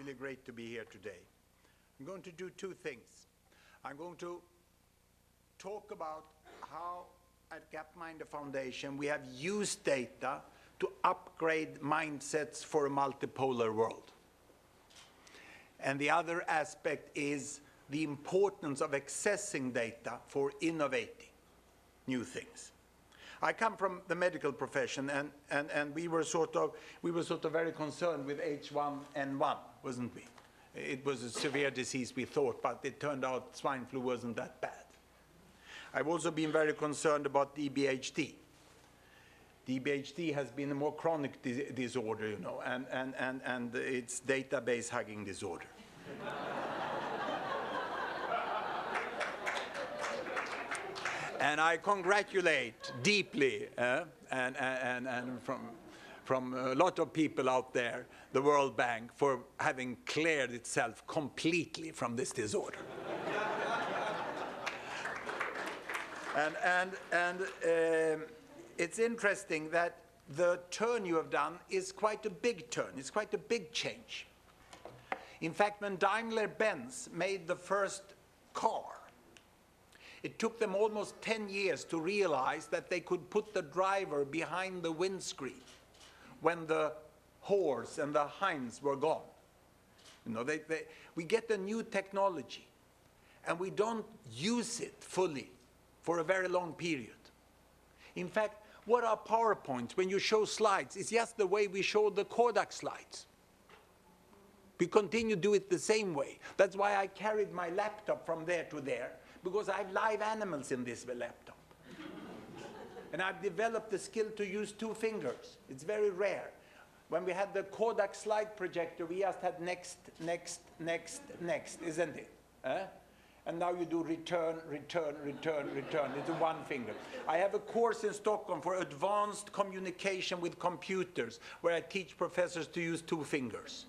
really great to be here today. I'm going to do two things. I'm going to talk about how at Gapminder Foundation we have used data to upgrade mindsets for a multipolar world. And the other aspect is the importance of accessing data for innovating new things. I come from the medical profession, and we were sort of very concerned with H1N1, wasn't we? It was a severe disease, we thought, but it turned out swine flu wasn't that bad. I've also been very concerned about DBHD. DBHD has been a more chronic disorder, you know, and it's database hugging disorder. And I congratulate deeply, and from a lot of people out there, the World Bank for having cleared itself completely from this disorder. It's interesting that the turn you have done is quite a big turn. It's quite a big change. In fact, when Daimler-Benz made the first car, it took them almost 10 years to realize that they could put the driver behind the windscreen when the horse and the hinds were gone. You know, we get a new technology, and we don't use it fully for a very long period. In fact, what are PowerPoints when you show slides? It's just the way we showed the Kodak slides. We continue to do it the same way. That's why I carried my laptop from there to there, because I have live animals in this laptop. And I've developed the skill to use 2 fingers. It's very rare. When we had the Kodak slide projector, we just had next, next, next, next, isn't it? And now you do return, return, return, return. It's 1 finger. I have a course in Stockholm for advanced communication with computers, where I teach professors to use 2 fingers.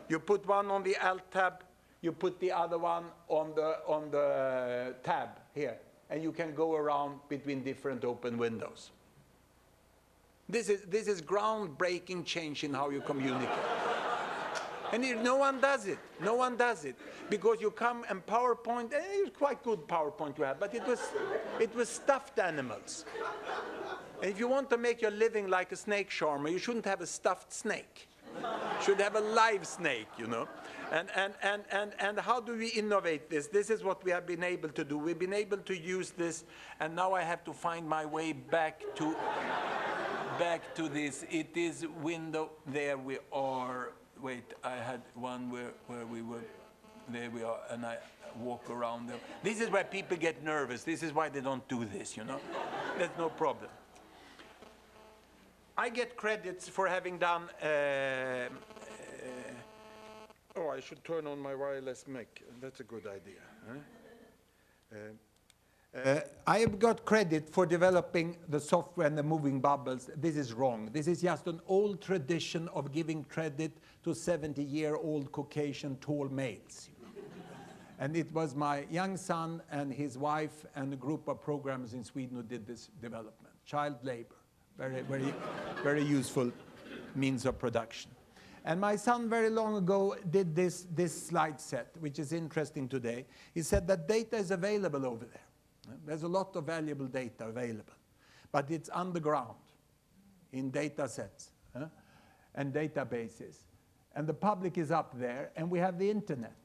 You put one on the Alt tab, you put the other one on the tab here, and you can go around between different open windows. This is groundbreaking change in how you communicate. And no one does it. No one does it. Because you come and PowerPoint, it's quite good PowerPoint you have, but it was stuffed animals. And if you want to make your living like a snake charmer, you shouldn't have a stuffed snake. You should have a live snake, you know. And how do we innovate this? This is what we have been able to do. We've been able to use this, and now I have to find my way back to this. It is window. There we are. Wait, I had one where we were. There we are, and I walk around them. This is where people get nervous. This is why they don't do this, you know. That's no problem. I get credits for having done. Oh, I should turn on my wireless mic. That's a good idea. Huh? I have got credit for developing the software and the moving bubbles. This is wrong. This is just an old tradition of giving credit to 70-year-old Caucasian tall males. And it was my young son and his wife and a group of programmers in Sweden who did this development. Child labor, very, very, very useful means of production. And my son very long ago did this slide set, which is interesting today. He said that data is available over there. There's a lot of valuable data available, but it's underground in data sets and databases. And the public is up there, and we have the internet.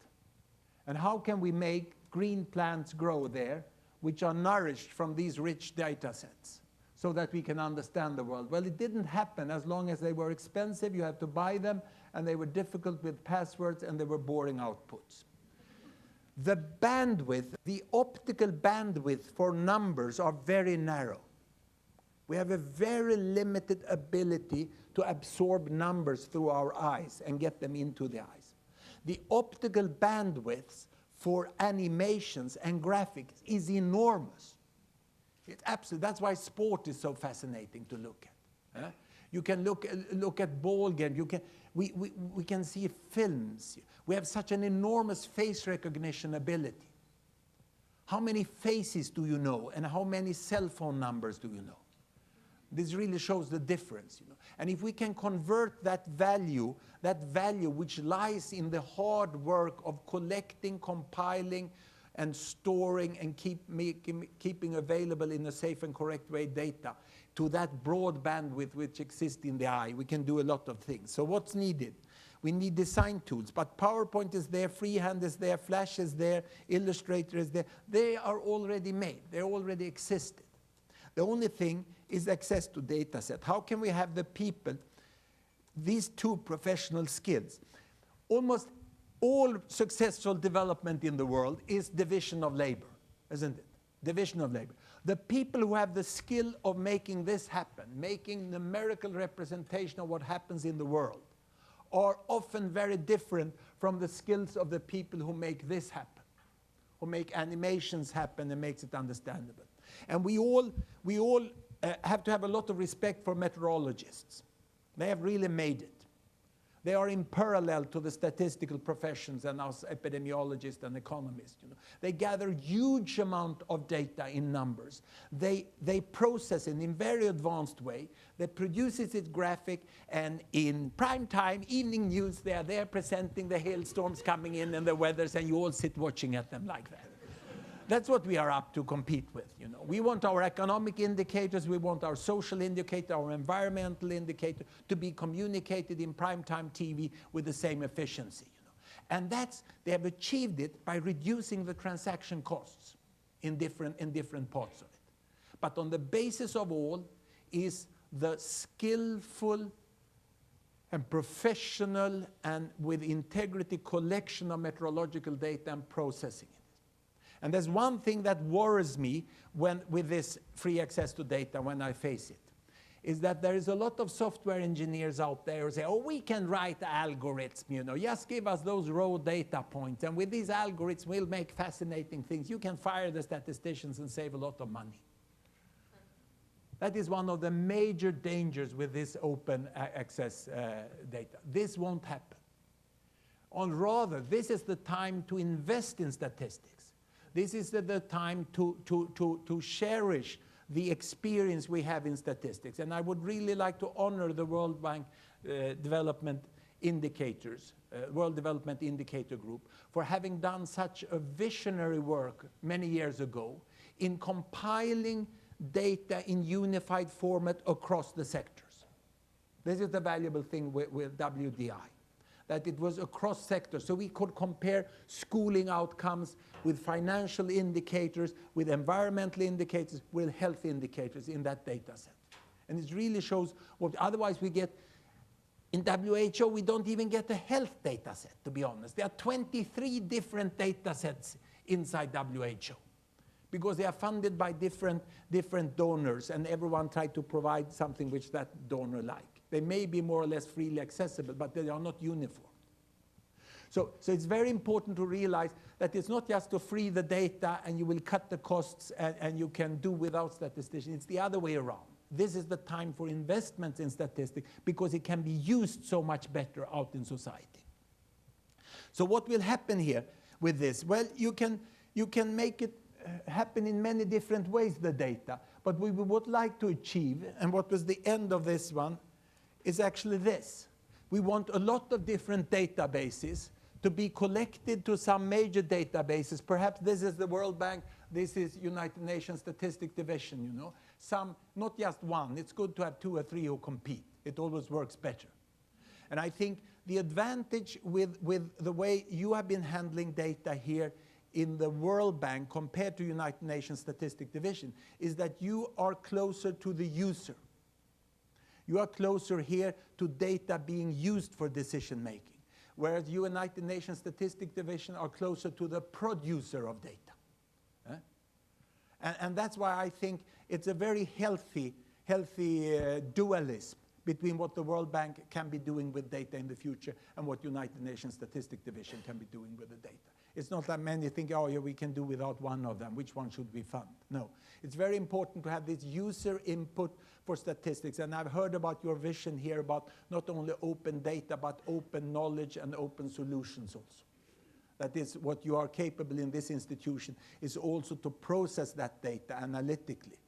And how can we make green plants grow there, which are nourished from these rich data sets, so that we can understand the world? Well, it didn't happen as long as they were expensive. You had to buy them, and they were difficult with passwords, and they were boring outputs. The bandwidth, the optical bandwidth for numbers are very narrow. We have a very limited ability to absorb numbers through our eyes and get them into the eyes. The optical bandwidth for animations and graphics is enormous. It's absolute. That's why sport is so fascinating to look at. You can look at ball games. We can see films. We have such an enormous face recognition ability. How many faces do you know, and how many cell phone numbers do you know? This really shows the difference, you know. And if we can convert that value which lies in the hard work of collecting, compiling, and storing and keeping available in a safe and correct way data, to that broad bandwidth which exists in the eye, we can do a lot of things. So what's needed? We need design tools, but PowerPoint is there, Freehand is there, Flash is there, Illustrator is there. They are already made, they already existed. The only thing is access to data set. How can we have the people, these two professional skills? Almost all successful development in the world is division of labor, isn't it? Division of labor. The people who have the skill of making this happen, making numerical representation of what happens in the world, are often very different from the skills of the people who make this happen, who make animations happen and makes it understandable. And we all have to have a lot of respect for meteorologists. They have really made it. They are in parallel to the statistical professions and us epidemiologists and economists. You know. They gather huge amount of data in numbers. They process it in very advanced way. They produce it graphic, and in prime time, evening news, they are there presenting the hailstorms coming in and the weathers, and you all sit watching at them like that. That's what we are up to compete with, you know. We want our economic indicators, we want our social indicator, our environmental indicator to be communicated in primetime TV with the same efficiency, you know. And they have achieved it by reducing the transaction costs in different parts of it. But on the basis of all is the skillful and professional and with integrity collection of meteorological data and processing it. And there's one thing that worries me with this free access to data when I face it, is that there is a lot of software engineers out there who say, oh, we can write algorithms, you know, just give us those raw data points, and with these algorithms we'll make fascinating things. You can fire the statisticians and save a lot of money. That is one of the major dangers with this open access data. This won't happen. Or rather, this is the time to invest in statistics. This is the time to cherish the experience we have in statistics. And I would really like to honor the World Bank Development Indicators, World Development Indicator Group, for having done such a visionary work many years ago in compiling data in unified format across the sectors. This is the valuable thing with WDI. That it was across sectors. So we could compare schooling outcomes with financial indicators, with environmental indicators, with health indicators in that data set. And it really shows what otherwise we get. In WHO, we don't even get a health data set, to be honest. There are 23 different data sets inside WHO because they are funded by different donors, and everyone tried to provide something which that donor likes. They may be more or less freely accessible, but they are not uniform. So it's very important to realize that it's not just to free the data and you will cut the costs and you can do without statisticians. It's the other way around. This is the time for investments in statistics because it can be used so much better out in society. So what will happen here with this? Well, you can make it happen in many different ways, the data. But what we would like to achieve, and what was the end of this one, is actually this. We want a lot of different databases to be collected to some major databases. Perhaps this is the World Bank, this is United Nations Statistic Division, you know. Some, not just one. It's good to have 2 or 3 who compete. It always works better. And I think the advantage with the way you have been handling data here in the World Bank compared to United Nations Statistic Division is that you are closer to the user. You are closer here to data being used for decision making, whereas United Nations Statistic Division are closer to the producer of data. And that's why I think it's a very healthy dualism between what the World Bank can be doing with data in the future and what United Nations Statistic Division can be doing with the data. It's not that many think, oh, yeah, we can do without one of them. Which one should we fund? No. It's very important to have this user input for statistics. And I've heard about your vision here about not only open data, but open knowledge and open solutions also. That is what you are capable in this institution, is also to process that data analytically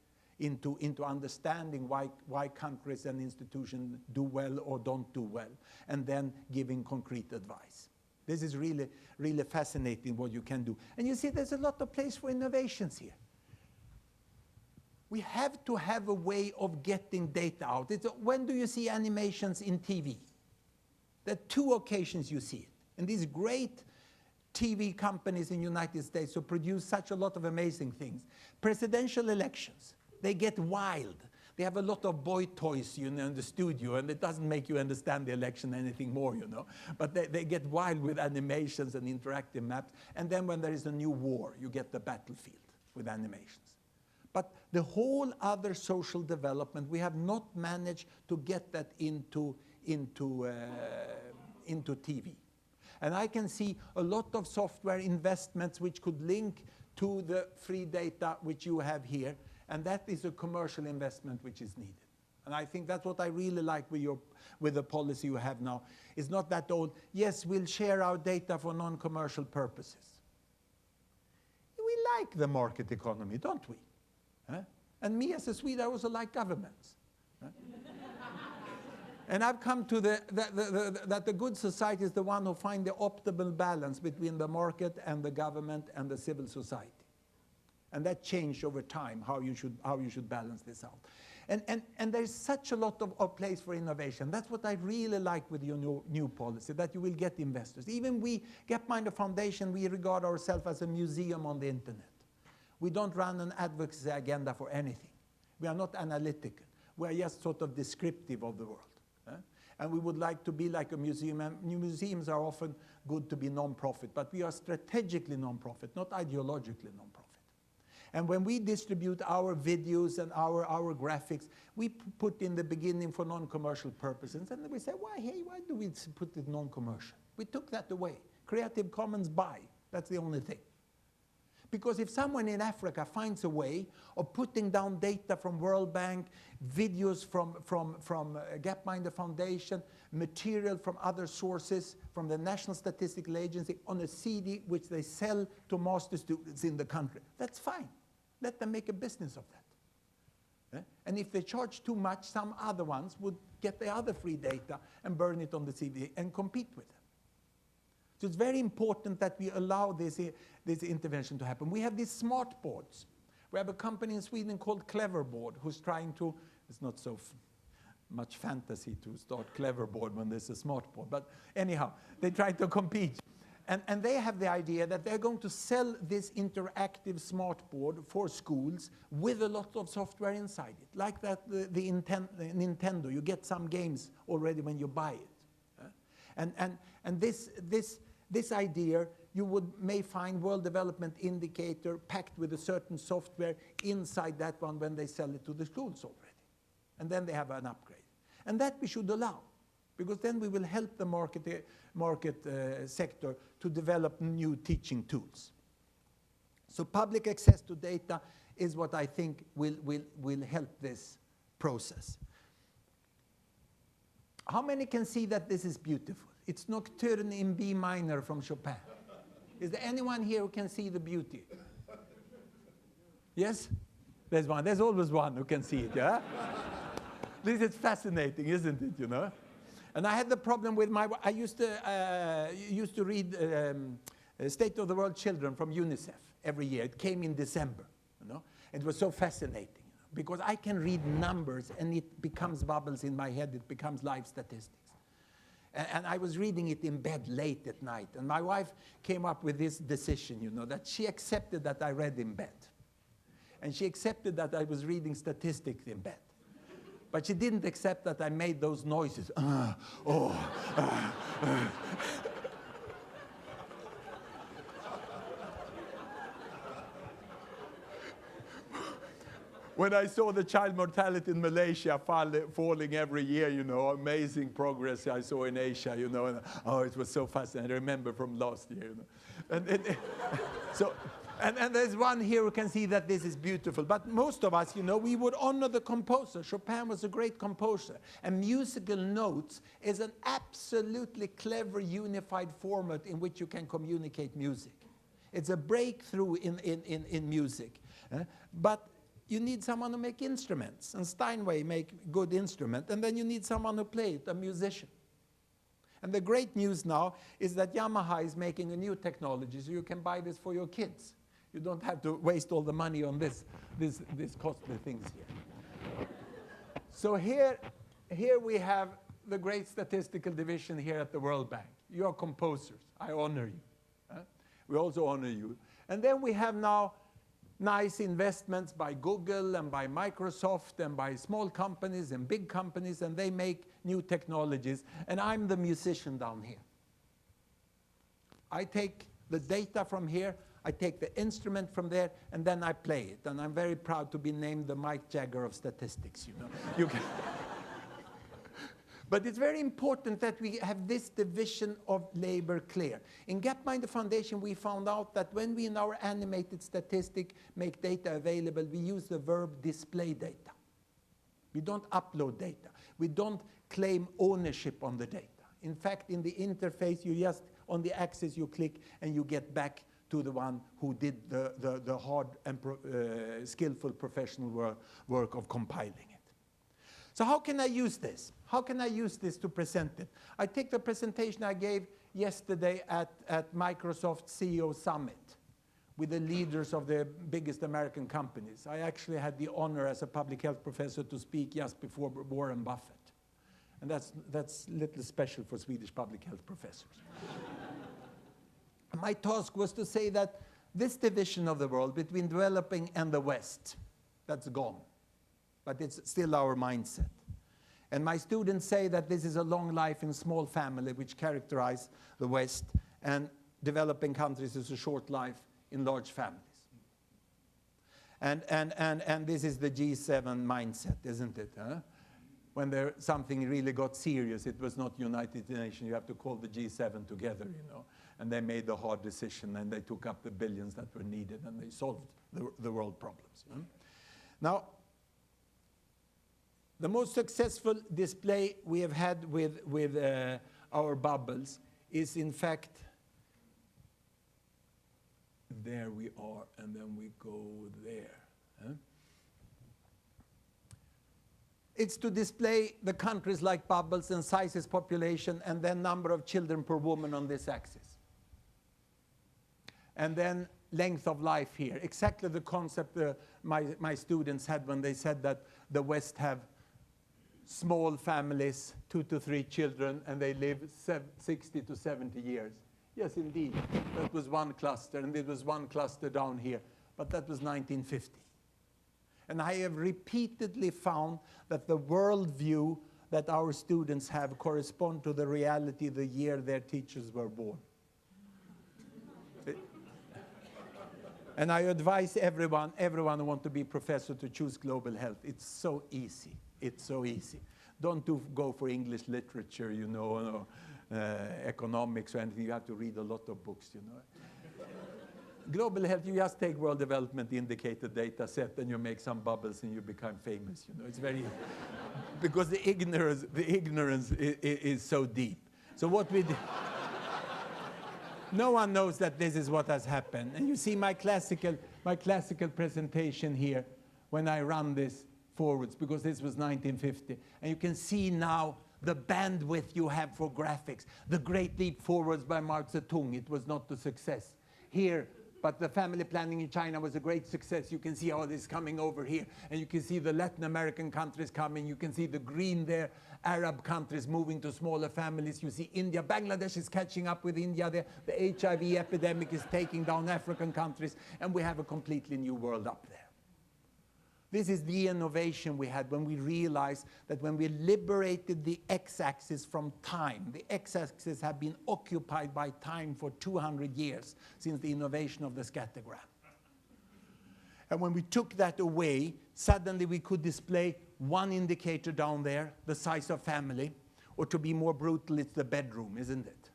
into understanding why countries and institutions do well or don't do well, and then giving concrete advice. This is really, really fascinating what you can do. And you see, there's a lot of place for innovations here. We have to have a way of getting data out. When do you see animations in TV? There are 2 occasions you see it. And these great TV companies in the United States who produce such a lot of amazing things. Presidential elections, they get wild. They have a lot of boy toys, you know, in the studio, and it doesn't make you understand the election anything more, you know. But they get wild with animations and interactive maps. And then when there is a new war, you get the battlefield with animations. But the whole other social development, we have not managed to get that into TV. And I can see a lot of software investments which could link to the free data which you have here, and that is a commercial investment which is needed. And I think that's what I really like with the policy you have now. It's not that old, yes, we'll share our data for non-commercial purposes. We like the market economy, don't we? Huh? And me as a Swede, I also like governments. Huh? And I've come to that the good society is the one who finds the optimal balance between the market and the government and the civil society. And that changed over time, how you should balance this out. And there's such a lot of place for innovation. That's what I really like with your new policy, that you will get investors. Even we, Gapminder Foundation, we regard ourselves as a museum on the internet. We don't run an advocacy agenda for anything. We are not analytical. We are just sort of descriptive of the world. And we would like to be like a museum. And museums are often good to be non-profit, but we are strategically non-profit, not ideologically non-profit. And when we distribute our videos and our graphics, we put in the beginning for non-commercial purposes. And then we say, why do we put it non-commercial? We took that away. Creative Commons buy, that's the only thing. Because if someone in Africa finds a way of putting down data from World Bank, videos from Gapminder Foundation, material from other sources, from the National Statistical Agency, on a CD which they sell to master students in the country, that's fine. Let them make a business of that. And if they charge too much, some other ones would get the other free data and burn it on the CD and compete with them. So it's very important that we allow this intervention to happen. We have these smart boards. We have a company in Sweden called Cleverboard who's trying to, it's not so much fantasy to start Cleverboard when there's a smart board, but anyhow, they try to compete. And they have the idea that they're going to sell this interactive smart board for schools with a lot of software inside it. Like that, the Nintendo, you get some games already when you buy it. And this idea, you may find World Development Indicator packed with a certain software inside that one when they sell it to the schools already. And then they have an upgrade. And that we should allow, because then we will help the market sector to develop new teaching tools. So public access to data is what I think will help this process. How many can see that this is beautiful? It's Nocturne in B minor from Chopin. Is there anyone here who can see the beauty? Yes? There's one. There's always one who can see it, yeah? This is fascinating, isn't it, you know? And I had the problem with I used to read State of the World Children from UNICEF every year. It came in December, you know? It was so fascinating, because I can read numbers and it becomes bubbles in my head. It becomes life statistics. And I was reading it in bed late at night. And my wife came up with this decision, you know, that she accepted that I read in bed. And she accepted that I was reading statistics in bed. But she didn't accept that I made those noises. When I saw the child mortality in Malaysia falling every year, you know, amazing progress I saw in Asia, you know, and it was so fascinating. I remember from last year, you know. And there's one here who can see that this is beautiful. But most of us, you know, we would honor the composer. Chopin was a great composer. And musical notes is an absolutely clever, unified format in which you can communicate music. It's a breakthrough in music. But you need someone to make instruments, and Steinway make good instrument, and then you need someone to play it, a musician. And the great news now is that Yamaha is making a new technology, so you can buy this for your kids. You don't have to waste all the money on this costly things here. So here we have the great statistical division here at the World Bank. You are composers. I honor you. We also honor you. And then we have now nice investments by Google and by Microsoft and by small companies and big companies, and they make new technologies. And I'm the musician down here. I take the data from here, I take the instrument from there, and then I play it. And I'm very proud to be named the Mike Jagger of statistics, you know. You can But it's very important that we have this division of labor clear. In Gapminder Foundation, we found out that when we in our animated statistic make data available, we use the verb display data. We don't upload data. We don't claim ownership on the data. In fact, in the interface, you just, on the axis, you click and you get back to the one who did the hard and skillful professional work of compiling it. So how can I use this? How can I use this to present it? I take the presentation I gave yesterday at Microsoft CEO Summit with the leaders of the biggest American companies. I actually had the honor as a public health professor to speak just before Warren Buffett. And that's a little special for Swedish public health professors. My task was to say that this division of the world between developing and the West, that's gone. But it's still our mindset. And my students say that this is a long life in small family which characterize the West, and developing countries is a short life in large families. And this is the G7 mindset, isn't it? Huh? When something really got serious, it was not United Nations. You have to call the G7 together, you know. And they made the hard decision, and they took up the billions that were needed, and they solved the world problems. Now, the most successful display we have had with our bubbles is, in fact, there we are, and then we go there. Huh? It's to display the countries like bubbles and sizes, population, and then number of children per woman on this axis. And then length of life here. Exactly the concept my students had when they said that the West have small families, 2 to 3 children, and they live 60 to 70 years. Yes, indeed. That was one cluster, and there was one cluster down here. But that was 1950. And I have repeatedly found that the worldview that our students have correspond to the reality the year their teachers were born. And I advise everyone who wants to be professor to choose global health. It's so easy. It's so easy. Don't go for English literature, you know, economics or anything. You have to read a lot of books, you know. Global health, you just take World Development Indicator data set and you make some bubbles and you become famous, you know. It's very, because the ignorance is so deep. So what we do, no one knows that this is what has happened. And you see my classical presentation here when I run this forwards, because this was 1950. And you can see now the bandwidth you have for graphics. The great leap forwards by Mao Zedong, it was not a success. Here, but the family planning in China was a great success. You can see all this coming over here. And you can see the Latin American countries coming. You can see the green there, Arab countries moving to smaller families. You see India, Bangladesh is catching up with India there. The HIV epidemic is taking down African countries. And we have a completely new world up there. This is the innovation we had when we realized that when we liberated the x-axis from time, the x-axis had been occupied by time for 200 years since the innovation of the scattergram. And when we took that away, suddenly we could display one indicator down there, the size of family, or to be more brutal, it's the bedroom, isn't it?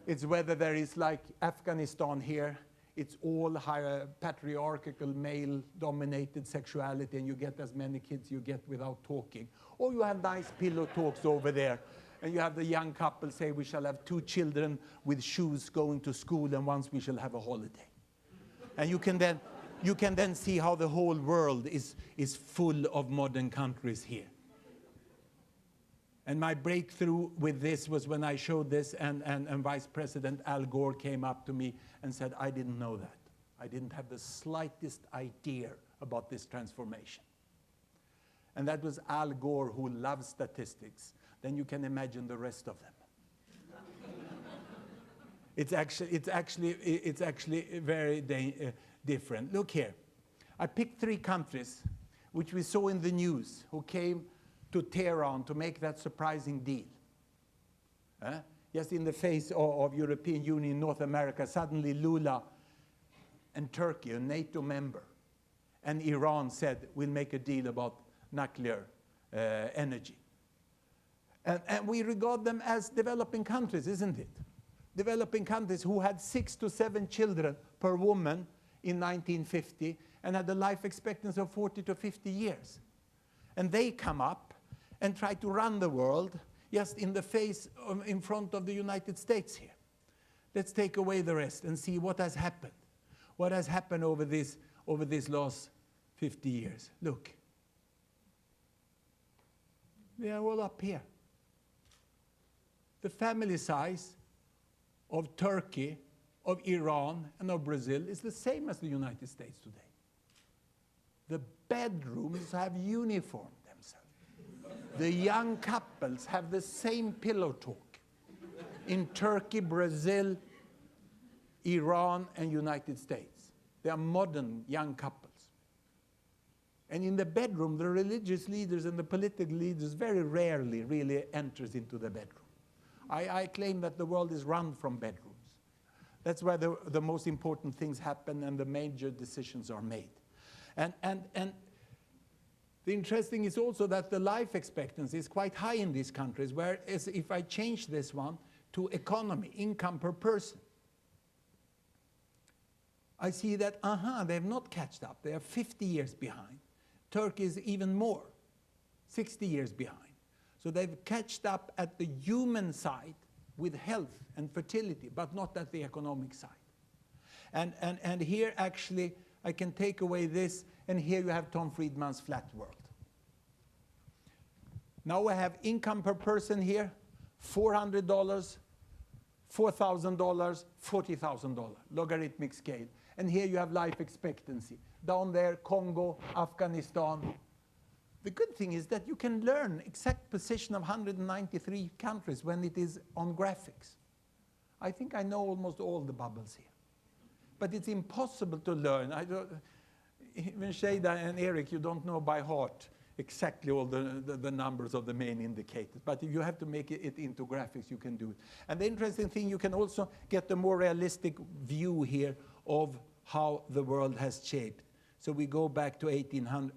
It's whether there is like Afghanistan here, it's all higher patriarchal, male-dominated sexuality, and you get as many kids you get without talking. Or you have nice pillow talks over there, and you have the young couple say, we shall have 2 children with shoes going to school, and once we shall have a holiday. And you can then, You can then see how the whole world is full of modern countries here. And my breakthrough with this was when I showed this, and Vice President Al Gore came up to me and said, I didn't know that. I didn't have the slightest idea about this transformation. And that was Al Gore, who loves statistics. Then you can imagine the rest of them. It's actually very different. Look here. I picked 3 countries which we saw in the news who came to Tehran to make that surprising deal. Just in the face of European Union, North America, suddenly Lula and Turkey, a NATO member, and Iran said, we'll make a deal about nuclear energy. And we regard them as developing countries, isn't it? Developing countries who had 6 to 7 children per woman in 1950 and had a life expectancy of 40 to 50 years. And they come up and try to run the world just in the face, in front of the United States here. Let's take away the rest and see what has happened. What has happened over this last 50 years. Look. They are all up here. The family size of Turkey, of Iran, and of Brazil is the same as the United States today. The bedrooms have uniformed themselves. The young couples have the same pillow talk in Turkey, Brazil, Iran, and United States. They are modern young couples. And in the bedroom, the religious leaders and the political leaders very rarely really enters into the bedroom. I claim that the world is run from bedrooms. That's where the most important things happen and the major decisions are made. And the interesting is also that the life expectancy is quite high in these countries, whereas if I change this one to economy, income per person, I see that, they have not catched up. They are 50 years behind. Turkey is even more, 60 years behind. So they've catched up at the human side with health and fertility, but not at the economic side. And here actually, I can take away this, and here you have Tom Friedman's flat world. Now I have income per person here, $400, $4,000, $40,000, logarithmic scale. And here you have life expectancy. Down there, Congo, Afghanistan. The good thing is that you can learn exact position of 193 countries when it is on graphics. I think I know almost all the bubbles here. But it's impossible to learn. Even Shada and Eric, you don't know by heart exactly all the numbers of the main indicators. But if you have to make it into graphics, you can do it. And the interesting thing, you can also get a more realistic view here of how the world has shaped. So we go back to 1800.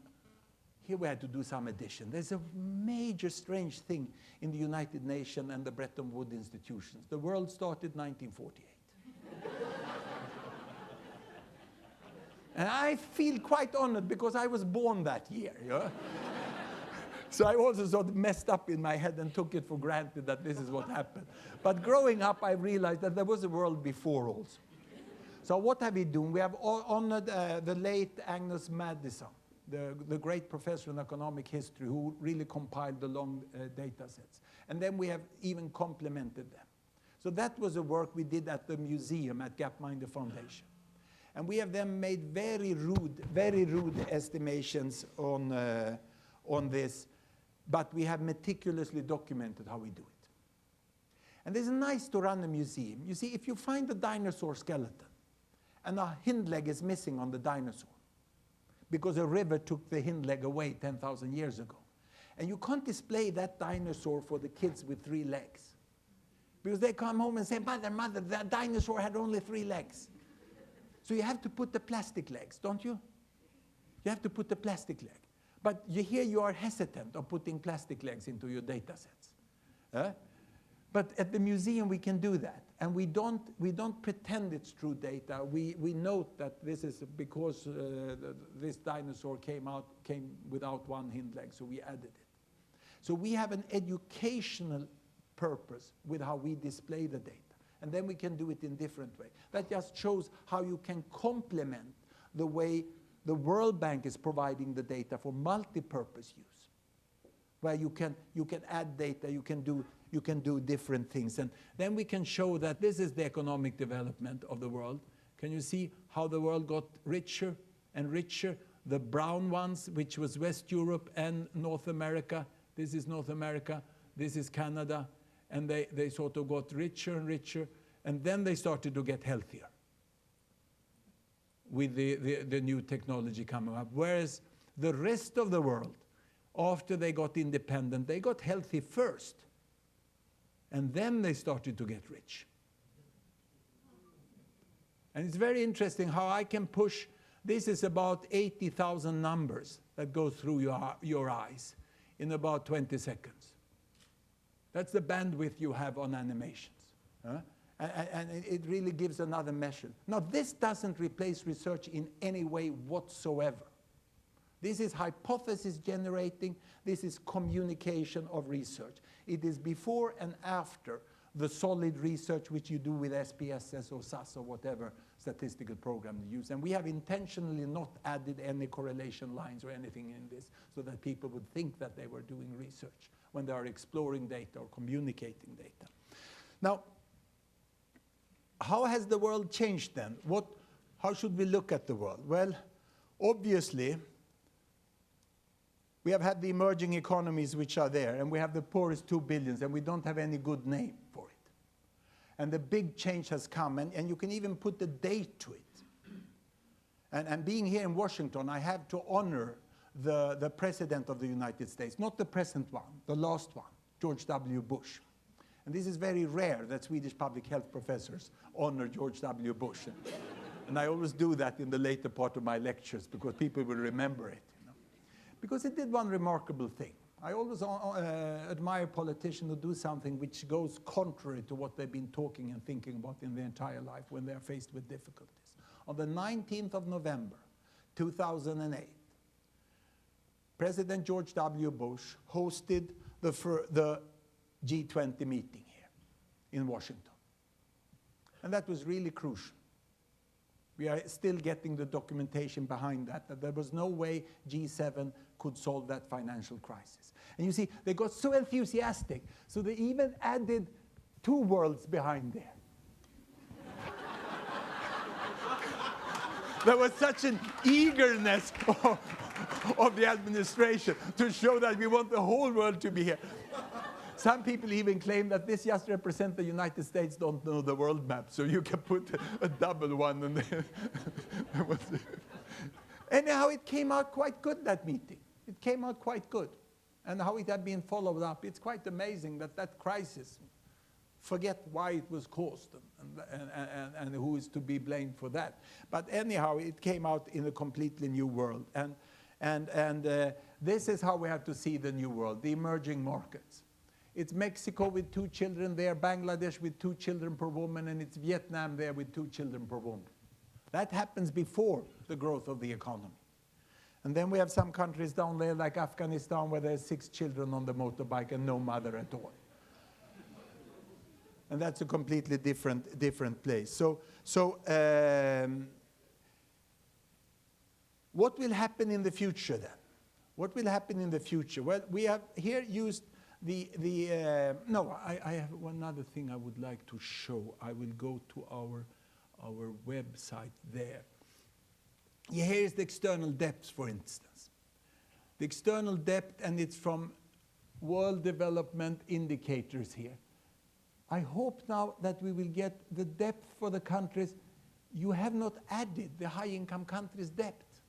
Here we had to do some addition. There's a major strange thing in the United Nations and the Bretton Woods institutions. The world started 1948. And I feel quite honored because I was born that year. So I also sort of messed up in my head and took it for granted that this is what happened. But growing up, I realized that there was a world before also. So what have we done? We have honored the late Agnes Madison, the great professor in economic history who really compiled the long data sets. And then we have even complemented them. So that was the work we did at the museum at Gapminder Foundation. And we have then made very rude estimations on this, but we have meticulously documented how we do it. And it's nice to run a museum. You see, if you find a dinosaur skeleton, and a hind leg is missing on the dinosaur, because a river took the hind leg away 10,000 years ago. And you can't display that dinosaur for the kids with 3 legs. Because they come home and say, mother, that dinosaur had only 3 legs. So you have to put the plastic legs, don't you? You have to put the plastic leg. But here you are hesitant of putting plastic legs into your data sets. But at the museum we can do that. And we don't pretend it's true data. We note that this is because this dinosaur came without 1 hind leg, so we added it. So we have an educational purpose with how we display the data. And then we can do it in different ways. That just shows how you can complement the way the World Bank is providing the data for multi-purpose use, where you can add data, you can do different things. And then we can show that this is the economic development of the world. Can you see how the world got richer and richer? The brown ones, which was West Europe and North America. This is North America, this is Canada. And they sort of got richer and richer. And then they started to get healthier with the new technology coming up. Whereas the rest of the world, after they got independent, they got healthy first. And then they started to get rich. And it's very interesting how I can push. This is about 80,000 numbers that go through your eyes in about 20 seconds. That's the bandwidth you have on animations. Huh? And it really gives another measure. Now, this doesn't replace research in any way whatsoever. This is hypothesis generating. This is communication of research. It is before and after the solid research which you do with SPSS or SAS or whatever statistical program you use. And we have intentionally not added any correlation lines or anything in this so that people would think that they were doing research when they are exploring data or communicating data. Now, how has the world changed then? How should we look at the world? Well, obviously, we have had the emerging economies which are there, and we have the poorest 2 billion, and we don't have any good name for it. And the big change has come, and you can even put the date to it. And being here in Washington, I have to honor the President of the United States, not the present one, the last one, George W. Bush. And this is very rare that Swedish public health professors honor George W. Bush. And I always do that in the later part of my lectures because people will remember it. Because he did one remarkable thing. I always admire politicians who do something which goes contrary to what they've been talking and thinking about in their entire life when they're faced with difficulties. On the 19th of November, 2008, President George W. Bush hosted the G20 meeting here in Washington. And that was really crucial. We are still getting the documentation behind that there was no way G7 could solve that financial crisis. And you see, they got so enthusiastic, so they even added 2 worlds behind there. There was such an eagerness of the administration to show that we want the whole world to be here. Some people even claim that this just represents the United States don't know the world map, so you can put a double one. And anyhow, it came out quite good, that meeting. It came out quite good. And how it had been followed up, it's quite amazing that crisis, forget why it was caused and who is to be blamed for that. But anyhow, it came out in a completely new world. And this is how we have to see the new world, the emerging markets. It's Mexico with 2 children there, Bangladesh with 2 children per woman, and it's Vietnam there with 2 children per woman. That happens before the growth of the economy. And then we have some countries down there like Afghanistan where there's 6 children on the motorbike and no mother at all. And that's a completely different place. So what will happen in the future then? What will happen in the future? Well, we have here used I have one other thing I would like to show. I will go to our website there. Here is the external depth, for instance. The external depth, and it's from World Development Indicators here. I hope now that we will get the depth for the countries. You have not added the high-income countries' depth.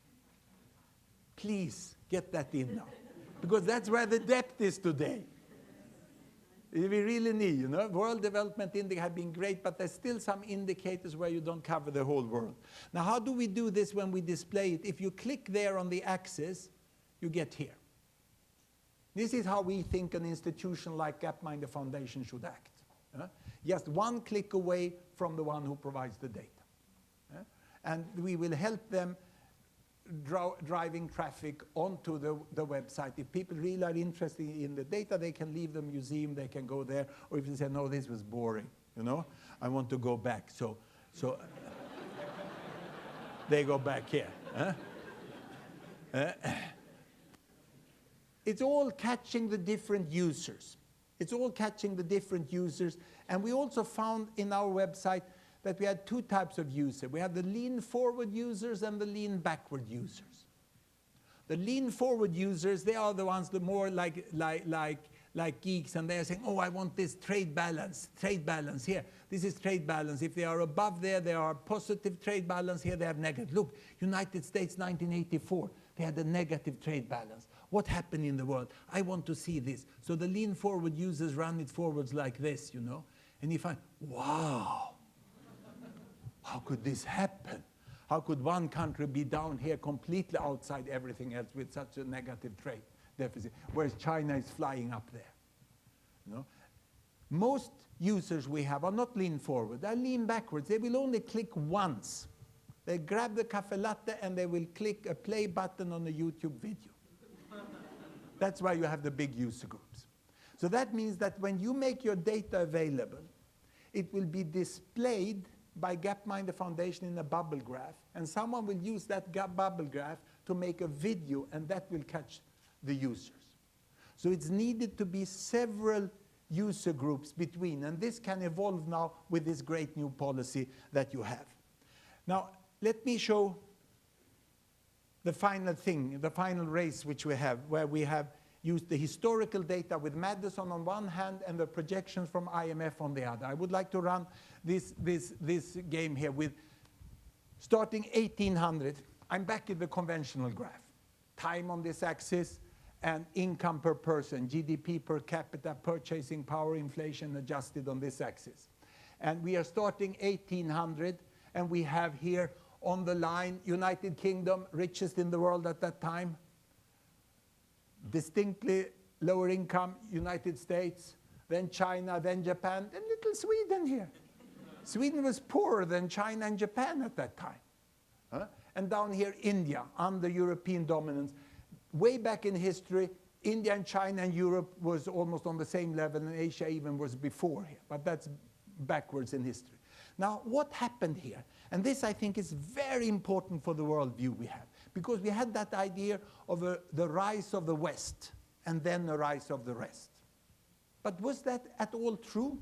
Please get that in now, because that's where the depth is today. We really need, World Development Index have been great, but there's still some indicators where you don't cover the whole world. Now, how do we do this when we display it? If you click there on the axis, you get here. This is how we think an institution like Gapminder Foundation should act. Just one click away from the one who provides the data. And we will help them driving traffic onto the website. If people really are interested in the data, they can leave the museum, they can go there. Or if they say, no, this was boring, I want to go back. So they go back here. It's all catching the different users. It's all catching the different users. And we also found in our website that we had two types of users. We have the lean forward users and the lean backward users. The lean forward users, they are the ones that more like geeks, and they're saying, oh, I want this trade balance here. This is trade balance. If they are above there, they are positive trade balance. Here they have negative. Look, United States 1984, they had a negative trade balance. What happened in the world? I want to see this. So the lean forward users run it forwards like this, you know. And you find, wow, how could this happen? How could one country be down here completely outside everything else with such a negative trade deficit, whereas China is flying up there? You know? Most users we have are not lean forward, they're lean backwards. They will only click once. They grab the cafe latte and they will click a play button on a YouTube video. That's why you have the big user groups. So that means that when you make your data available, it will be displayed by Gapminder Foundation in a bubble graph, and someone will use that bubble graph to make a video, and that will catch the users. So it's needed to be several user groups between, and this can evolve now with this great new policy that you have. Now, let me show the final thing, the final race which we have, where we have used the historical data with Madison on one hand and the projections from IMF on the other. I would like to run this game here with starting 1800. I'm back in the conventional graph. Time on this axis and income per person, GDP per capita, purchasing power, inflation adjusted on this axis. And we are starting 1800, and we have here on the line, United Kingdom, richest in the world at that time. Distinctly lower income, United States, then China, then Japan, and little Sweden here. Sweden was poorer than China and Japan at that time. And down here, India, under European dominance. Way back in history, India and China and Europe was almost on the same level, and Asia even was before here. But that's backwards in history. Now, what happened here? And this, I think, is very important for the worldview we have, because we had that idea of the rise of the West and then the rise of the rest. But was that at all true?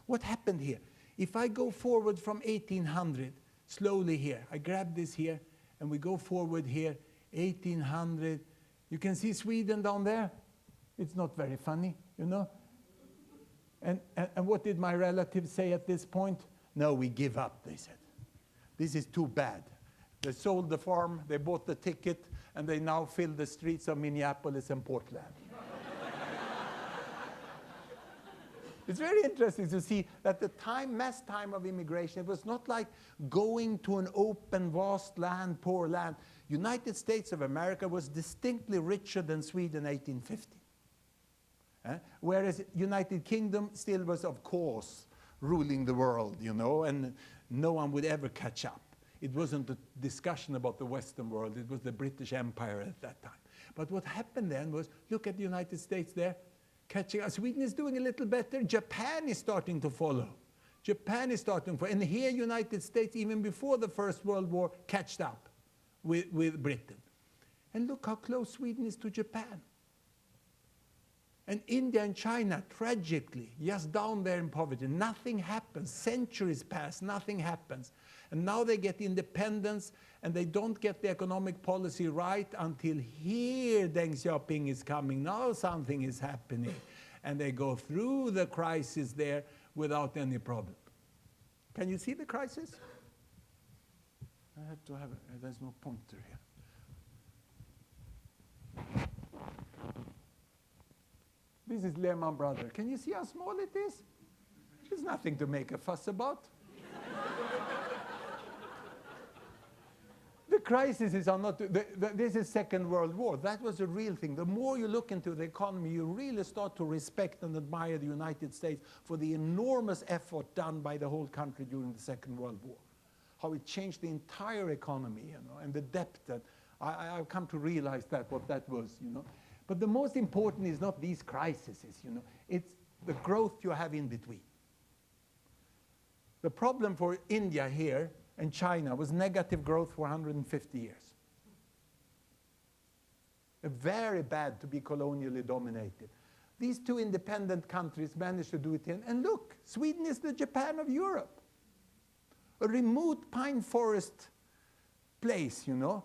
What happened here? If I go forward from 1800, slowly here, I grab this here, and we go forward here, 1800. You can see Sweden down there. It's not very funny, you know. And what did my relatives say at this point? No, we give up, they said. This is too bad. They sold the farm, they bought the ticket, and they now fill the streets of Minneapolis and Portland. It's very interesting to see that the mass time of immigration, it was not like going to an open, vast land, poor land. United States of America was distinctly richer than Sweden 1850. Whereas United Kingdom still was, of course, ruling the world, you know, and no one would ever catch up. It wasn't a discussion about the Western world, it was the British Empire at that time. But what happened then was, look at the United States there, catching up. Sweden is doing a little better, Japan is starting to follow. Japan is starting to follow, and here United States, even before the First World War, catched up with Britain. And look how close Sweden is to Japan. And India and China, tragically, just down there in poverty. Nothing happens. Centuries pass, nothing happens. And now they get independence, and they don't get the economic policy right until here Deng Xiaoping is coming. Now something is happening. And they go through the crisis there without any problem. Can you see the crisis? I have to have there's no pointer here. This is Lehman Brothers. Can you see how small it is? There's nothing to make a fuss about. The crises are not, this is Second World War. That was a real thing. The more you look into the economy, you really start to respect and admire the United States for the enormous effort done by the whole country during the Second World War. How it changed the entire economy, you know, and the depth that, I've come to realize that, what that was, you know. But the most important is not these crises, you know, it's the growth you have in between. The problem for India here and China was negative growth for 150 years. Very bad to be colonially dominated. These two independent countries managed to do it in, and look, Sweden is the Japan of Europe. A remote pine forest place, you know,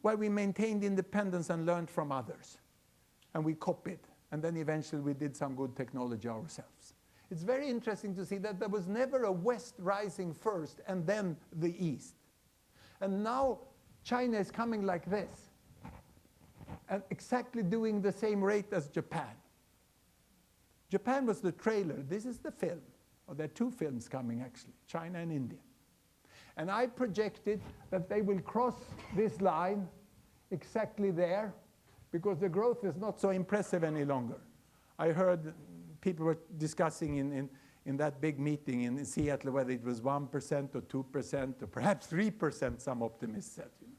where we maintained independence and learned from others. And we copied, and then eventually we did some good technology ourselves. It's very interesting to see that there was never a West rising first and then the East. And now China is coming like this, and exactly doing the same rate as Japan. Japan was the trailer. This is the film. Oh, there are two films coming, actually, China and India. And I projected that they will cross this line exactly there, because the growth is not so impressive any longer. I heard people were discussing in that big meeting in Seattle whether it was 1% or 2% or perhaps 3%, some optimists said. You know,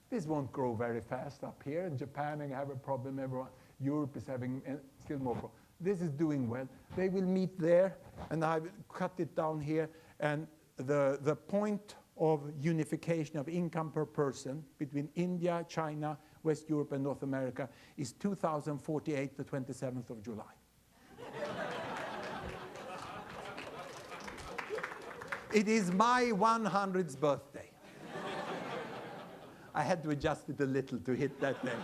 this won't grow very fast up here. In Japan, they have a problem. Everyone, Europe is having still more problems. This is doing well. They will meet there, and I've cut it down here. And the point of unification of income per person between India, China, West Europe, and North America is 2048, the 27th of July. It is my 100th birthday. I had to adjust it a little to hit that day.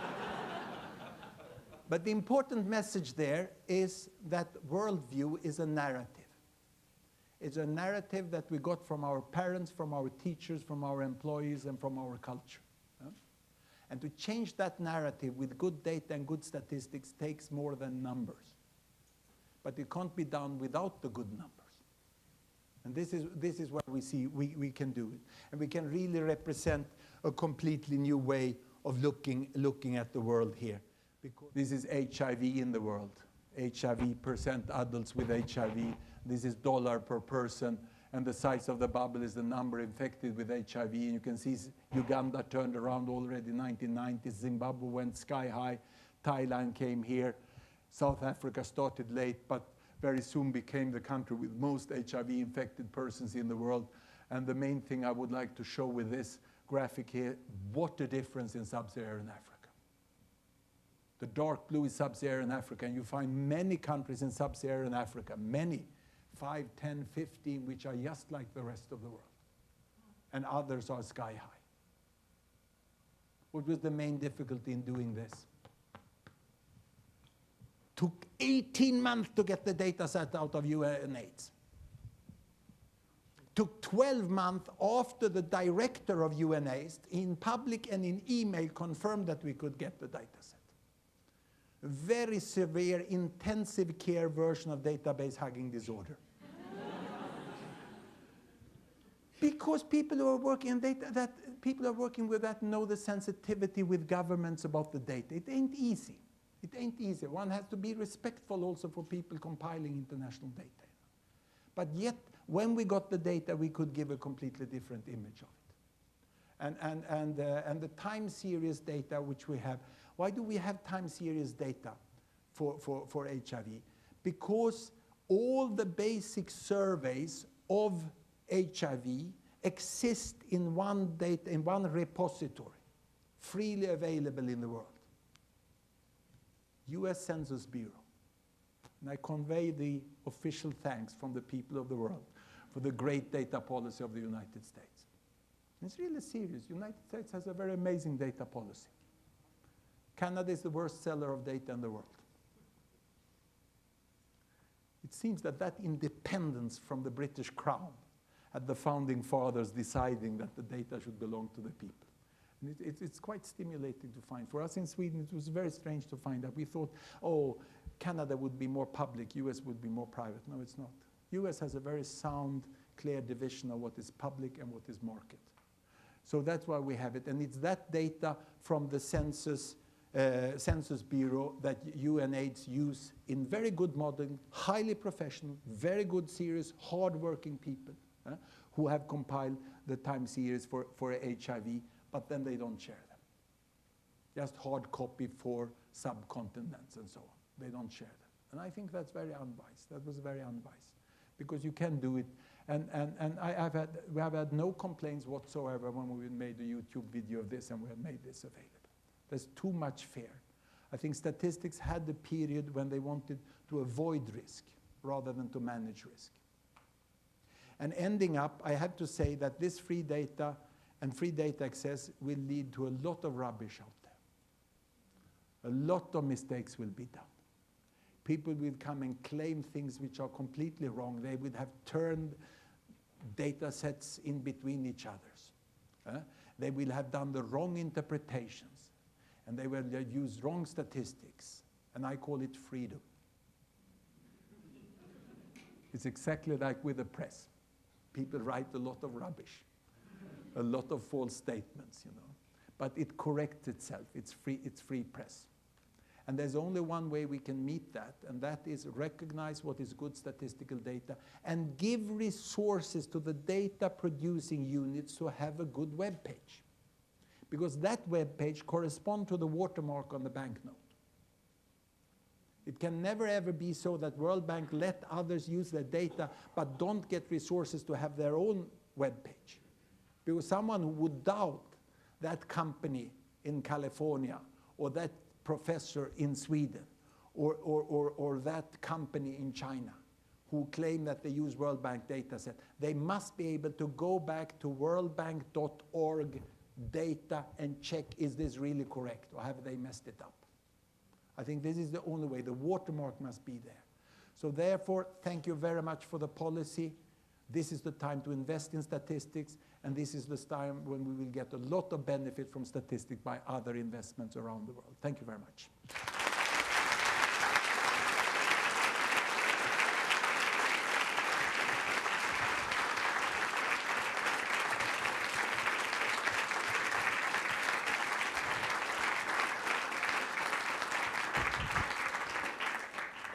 But the important message there is that worldview is a narrative. It's a narrative that we got from our parents, from our teachers, from our employees, and from our culture. And to change that narrative with good data and good statistics takes more than numbers. But it can't be done without the good numbers. And this is where we see we can do it. And we can really represent a completely new way of looking at the world here. Because this is HIV in the world. HIV percent adults with HIV. This is dollar per person. And the size of the bubble is the number infected with HIV. And you can see Uganda turned around already in 1990. Zimbabwe went sky high. Thailand came here. South Africa started late, but very soon became the country with most HIV-infected persons in the world. And the main thing I would like to show with this graphic here, what a difference in sub-Saharan Africa. The dark blue is sub-Saharan Africa, and you find many countries in sub-Saharan Africa, many, 5, 10, 15, which are just like the rest of the world. And others are sky high. What was the main difficulty in doing this? Took 18 months to get the data set out of UNAIDS. Took 12 months after the director of UNAIDS in public and in email confirmed that we could get the data set. A very severe intensive care version of database hugging disorder. Because people who are working in data, people who are working with that know the sensitivity with governments about the data. It ain't easy. It ain't easy. One has to be respectful also for people compiling international data. But yet, when we got the data, we could give a completely different image of it. And the time series data which we have, why do we have time series data for HIV? Because all the basic surveys of HIV exist in one repository, freely available in the world. US Census Bureau. And I convey the official thanks from the people of the world for the great data policy of the United States. And it's really serious. The United States has a very amazing data policy. Canada is the worst seller of data in the world. It seems that that independence from the British Crown had the founding fathers deciding that the data should belong to the people. And it's quite stimulating to find. For us in Sweden, it was very strange to find that. We thought, oh, Canada would be more public, US would be more private. No, it's not. US has a very sound, clear division of what is public and what is market. So that's why we have it. And it's that data from the Census Bureau that UNAIDS use in very good modeling, highly professional, very good serious, hard-working people who have compiled the time series for HIV, but then they don't share them. Just hard copy for subcontinents and so on. They don't share them. And I think that's very unwise. That was very unwise. Because you can do it, We have had no complaints whatsoever when we made a YouTube video of this and we have made this available. There's too much fear. I think statistics had the period when they wanted to avoid risk rather than to manage risk. And ending up, I have to say that this free data and free data access will lead to a lot of rubbish out there. A lot of mistakes will be done. People will come and claim things which are completely wrong. They would have turned data sets in between each others. They will have done the wrong interpretations, and they will use wrong statistics, and I call it freedom. It's exactly like with the press. People write a lot of rubbish, a lot of false statements, you know. But it corrects itself. It's free press. And there's only one way we can meet that, and that is recognize what is good statistical data and give resources to the data producing units to have a good web page. Because that web page corresponds to the watermark on the banknote. It can never ever be so that World Bank let others use their data but don't get resources to have their own web page. Because someone who would doubt that company in California or that professor in Sweden or that company in China who claim that they use World Bank data set, they must be able to go back to worldbank.org data and check, is this really correct or have they messed it up? I think this is the only way. The watermark must be there. So therefore, thank you very much for the policy. This is the time to invest in statistics, and this is the time when we will get a lot of benefit from statistics by other investments around the world. Thank you very much.